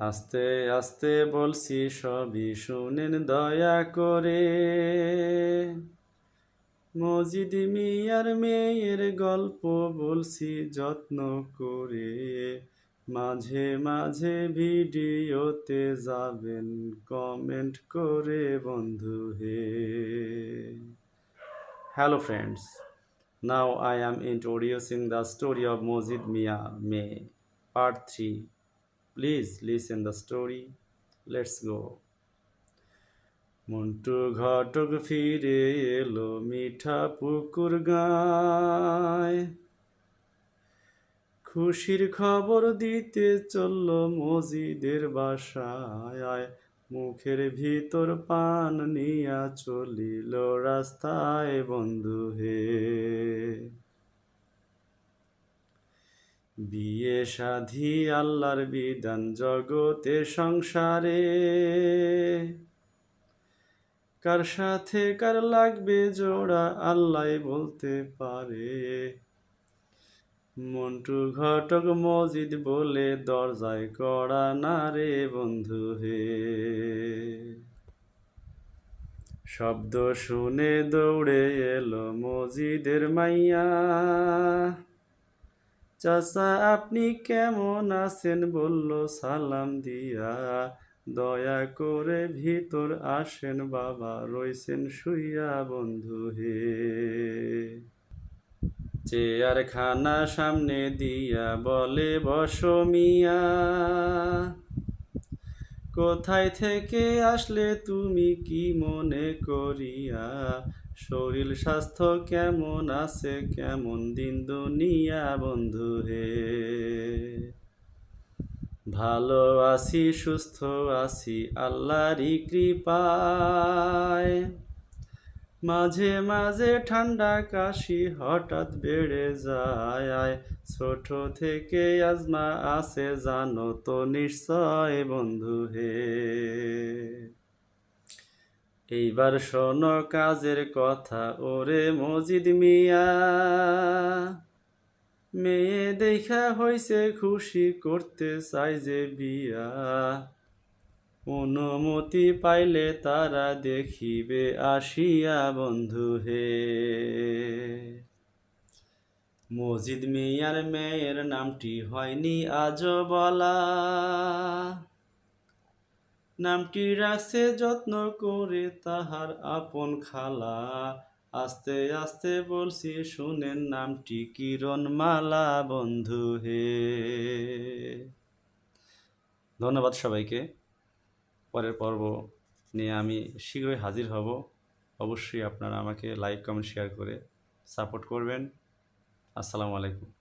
আস্তে আস্তে বলছি সবই শুনেন দয়া করে। মজিদ মিয়ার মেয়ের গল্প বলছি যত্ন করে। মাঝে মাঝে ভিডিওতে যাবেন কমেন্ট করে বন্ধু হে। Hello friends, now I am introducing the story of Mojid Mia May, part 3. Please listen the story. Let's go. Montu ঘটক ফিরে এলো মিঠা পুকুর গায়। খুশির খবর দিতে চলল মজিদের বাসায়। মুখের ভিতর পান নিয়া চলিল রাস্তায় বন্ধু হে। বিয়ে শাধি আল্লাহর বিধান জগতে সংসারে। কার সাথে কার লাগবে জোড়া আল্লাহ বলতে পারে। মন্টু ঘটক মজিদ বলে দরজায় কড়া না রে বন্ধু হে। শব্দ শুনে দৌড়ে এলো মজিদের মাইয়া। চাচা আপনি কেমন আছেন বলল সালাম দিয়া। দয়া করে ভিতর আসেন বাবা রইছেন শুইয়া বন্ধু হে। চেয়ার খানা সামনে দিয়া বলে বসো মিয়া। কোথায় থেকে আসলে তুমি কি মনে করিয়া। শরীর স্বাস্থ্য কেমন আছে কেমন দিন দুনিয়া বন্ধু হে। ভালো আছি সুস্থ আছি আল্লাহরই কৃপায়। মাঝে মাঝে ঠান্ডা কাশি হঠাৎ বেড়ে যায়। ছোট থেকে আজমা আছে জানো তো নিশ্চয় বন্ধু হে। এইবার শোনো কাজের কথা ওরে মজিদ মিয়া। মেয়ে দেখা হইছে খুশি করতে চাই যে বিয়া। অনুমতি পাইলে তারা দেখিবে আসিয়া বন্ধু হে। মজিদ মিয়ার মেয়ের নামটি হয়নি আজও বলা। নামটি রাখছে যত্ন করে তাহার আপন খালা। আস্তে আস্তে বলছি শুনেন নামটি কিরণমালা বন্ধু হে। ধন্যবাদ সবাইকে। পরের পর্ব নিয়ে আমি শীঘ্রই হাজির হব। অবশ্যই আপনারা আমাকে লাইক কমেন্ট শেয়ার করে সাপোর্ট করবেন। আসসালামু আলাইকুম।